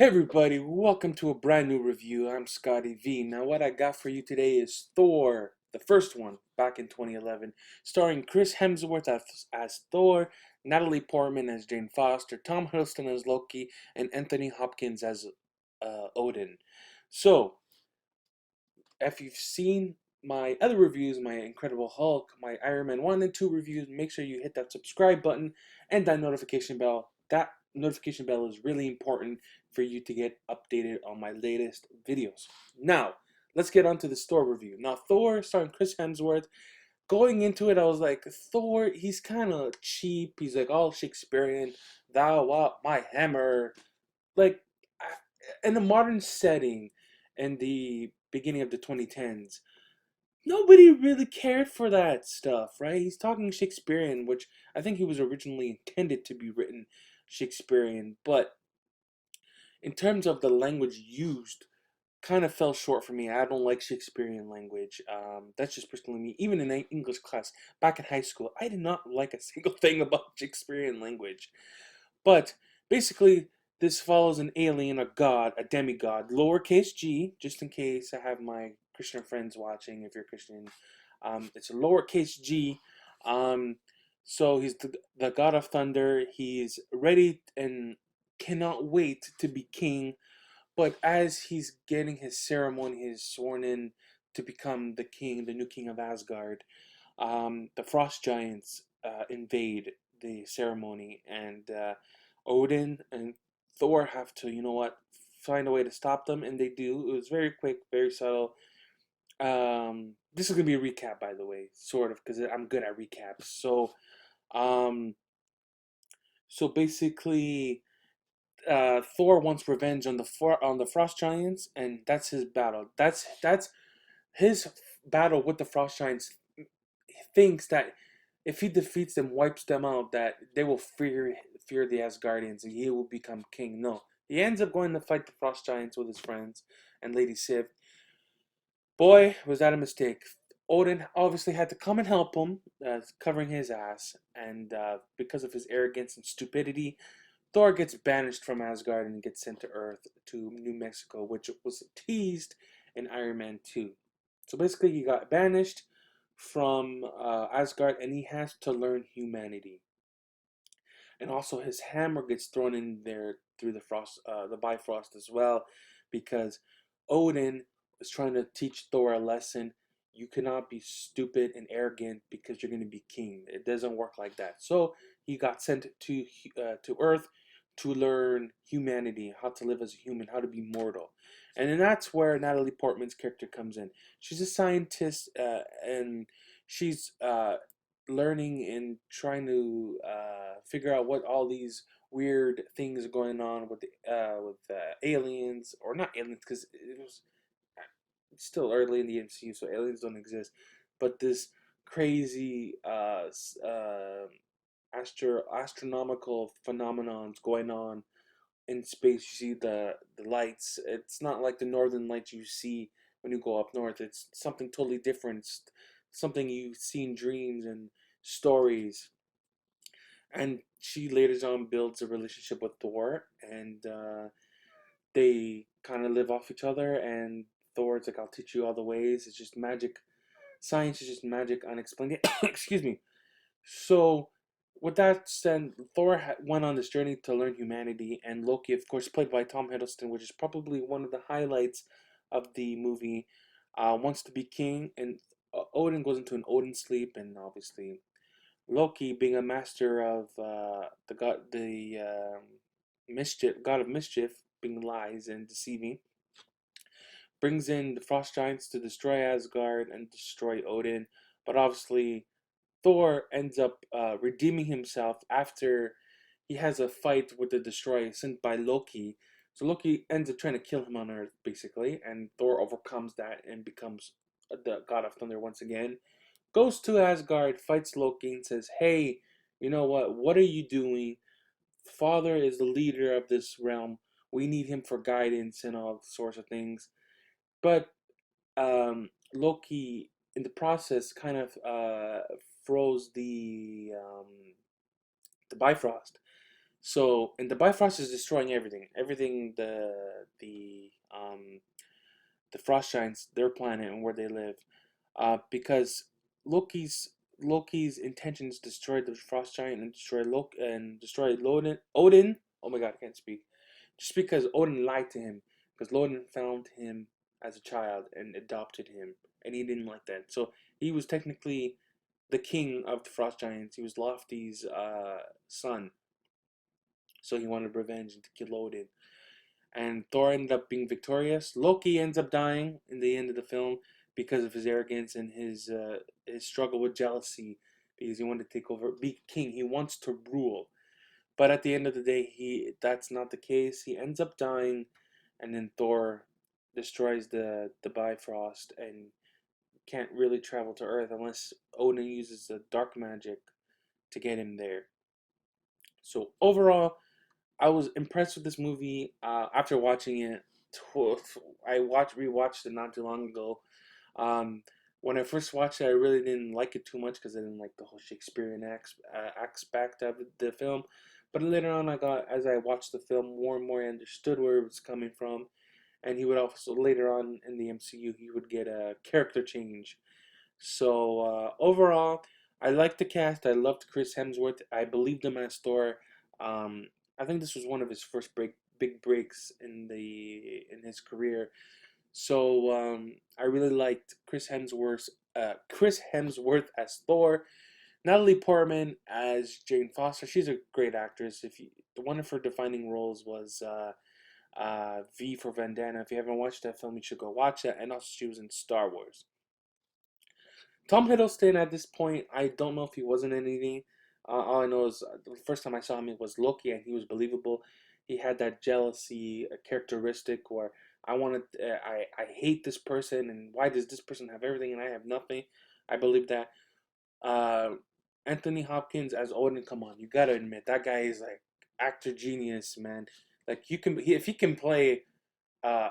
Hey everybody, welcome to a brand new review. I'm Scotty V. Now what I got for you today is Thor, the first one, back in 2011, starring Chris Hemsworth as Thor, Natalie Portman as Jane Foster, Tom Hiddleston as Loki, and Anthony Hopkins as Odin. So, if you've seen my other reviews, my Incredible Hulk, my Iron Man 1 and 2 reviews, make sure you hit that subscribe button and that notification bell. That notification bell is really important for you to get updated on my latest videos. Now, let's get on to the Thor review. Now, Thor, starring Chris Hemsworth. Going into it, I was like, Thor, he's kind of cheap. He's like all Shakespearean. Thou art my hammer. Like, in a modern setting, in the beginning of the 2010s, nobody really cared for that stuff, right? He's talking Shakespearean, which I think he was originally intended to be written Shakespearean, but in terms of the language used, kind of fell short for me. I don't like Shakespearean language. That's just personally me. Even in English class back in high school, I did not like a single thing about Shakespearean language. But basically, this follows an alien, a god, a demigod, lowercase g, just in case I have my Christian friends watching. If you're Christian, it's a lowercase g. Um, so he's the god of thunder. He's ready and cannot wait to be king. But as he's getting his ceremony, he's sworn in to become the king, the new king of Asgard. The frost giants invade the ceremony, and Odin and Thor have to, find a way to stop them, and they do. It was very quick, very subtle. This is gonna be a recap, by the way, sort of, because I'm good at recaps. Um, so basically, Thor wants revenge on the frost giants, and that's his battle. That's his battle with the frost giants. He thinks that if he defeats them, wipes them out, that they will fear the Asgardians and he will become king. No, he ends up going to fight the frost giants with his friends and Lady Sif. Boy, was that a mistake. Odin obviously had to come and help him, covering his ass, and because of his arrogance and stupidity, Thor gets banished from Asgard and gets sent to Earth, to New Mexico, which was teased in Iron Man 2. So basically, he got banished from Asgard and he has to learn humanity. And also, his hammer gets thrown in there through the Bifrost as well, because Odin is trying to teach Thor a lesson. You cannot be stupid and arrogant because you're going to be king. It doesn't work like that. So he got sent to Earth to learn humanity, how to live as a human, how to be mortal, and then that's where Natalie Portman's character comes in. She's a scientist, and she's learning and trying to figure out what all these weird things are going on with aliens, or not aliens, because it's still early in the MCU, so aliens don't exist. But this crazy astronomical phenomenons going on in space. You see the lights. It's not like the northern lights you see when you go up north. It's something totally different. It's something you see in dreams and stories. And she later on builds a relationship with Thor, and they kind of live off each other. And Thor's like, "I'll teach you all the ways." It's just magic. Science is just magic, unexplained. Excuse me. So, with that said, Thor went on this journey to learn humanity, and Loki, of course, played by Tom Hiddleston, which is probably one of the highlights of the movie, wants to be king, and Odin goes into an Odin sleep, and obviously Loki, being a master of mischief, god of mischief, being lies and deceiving, brings in the frost giants to destroy Asgard and destroy Odin, but obviously Thor ends up redeeming himself after he has a fight with the Destroyer sent by Loki. So Loki ends up trying to kill him on Earth, basically, and Thor overcomes that and becomes the God of Thunder once again. Goes to Asgard, fights Loki, and says, "Hey, you know what? What are you doing? Father is the leader of this realm. We need him for guidance and all sorts of things." But Loki, in the process, kind of froze the Bifrost, So, and the Bifrost is destroying everything. Everything the Frost Giants, their planet and where they live, because Loki's Loki's intentions destroyed the Frost Giant and destroy Odin. Odin. Oh my God, I can't speak. Just because Odin lied to him, because Odin found him as a child and adopted him, and he didn't like that. So he was technically the king of the Frost Giants. He was Lofty's son, so he wanted revenge and to kill Odin. And Thor ended up being victorious. Loki ends up dying in the end of the film because of his arrogance and his struggle with jealousy, because he wanted to take over, be king. He wants to rule, but at the end of the day, he that's not the case. He ends up dying, and then Thor destroys the Bifrost and can't really travel to Earth unless Odin uses the dark magic to get him there. So overall, I was impressed with this movie. After watching it, I rewatched it not too long ago. Um, when I first watched it, I really didn't like it too much because I didn't like the whole Shakespearean aspect of the film. But later on, as I watched the film more and more, I understood where it was coming from. And he would also later on in the MCU, he would get a character change. So overall, I liked the cast. I loved Chris Hemsworth. I believed him as Thor. Um, I think this was one of his first big breaks in his career. So I really liked Chris Hemsworth as Thor. Natalie Portman as Jane Foster. She's a great actress. If you, one of her defining roles was V for Vendetta. If you haven't watched that film, you should go watch it. And also, she was in Star Wars. Tom Hiddleston at this point, I don't know if he wasn't anything. All I know is the first time I saw him, it was Loki, and he was believable. He had that jealousy characteristic where I hate this person, and why does this person have everything and I have nothing? I believe that. Uh, Anthony Hopkins as Odin, come on, you gotta admit that guy is like actor genius, man. Like if he can play uh,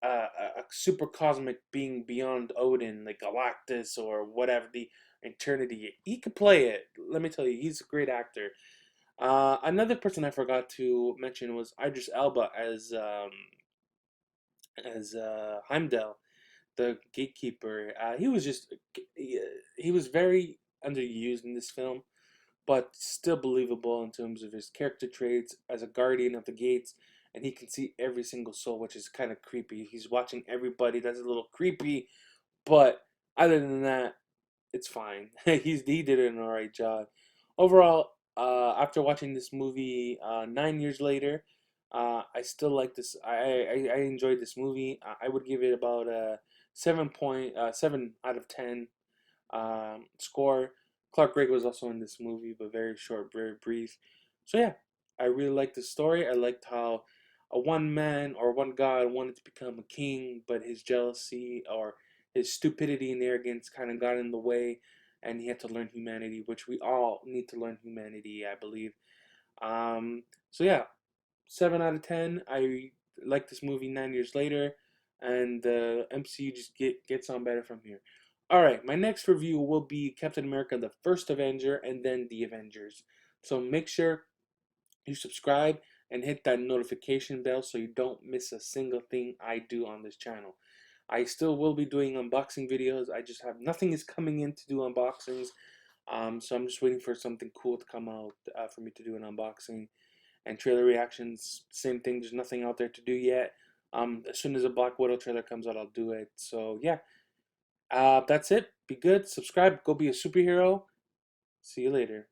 a super cosmic being beyond Odin, like Galactus or whatever the eternity. He could play it. Let me tell you, he's a great actor. Another person I forgot to mention was Idris Elba as Heimdall, the gatekeeper. He was very underused in this film, but still believable in terms of his character traits as a guardian of the gates, and he can see every single soul, which is kind of creepy. He's watching everybody. That's a little creepy, but other than that, it's fine. He did an alright job. Overall, after watching this movie 9 years later, I still like this. I enjoyed this movie. I would give it about a 7 out of 10 score. Clark Gregg was also in this movie, but very short, very brief. So yeah, I really liked the story. I liked how a one man or one god wanted to become a king, but his jealousy or his stupidity and arrogance kind of got in the way, and he had to learn humanity, which we all need to learn humanity, I believe. So yeah, 7 out of 10. I like this movie 9 years later, and the MCU just gets on better from here. All right, my next review will be Captain America: The First Avenger, and then The Avengers. So make sure you subscribe and hit that notification bell so you don't miss a single thing I do on this channel. I still will be doing unboxing videos. I just have nothing is coming in to do unboxings. So I'm just waiting for something cool to come out for me to do an unboxing. And trailer reactions, same thing. There's nothing out there to do yet. As soon as a Black Widow trailer comes out, I'll do it. So yeah, that's it. Be good. Subscribe. Go be a superhero. See you later.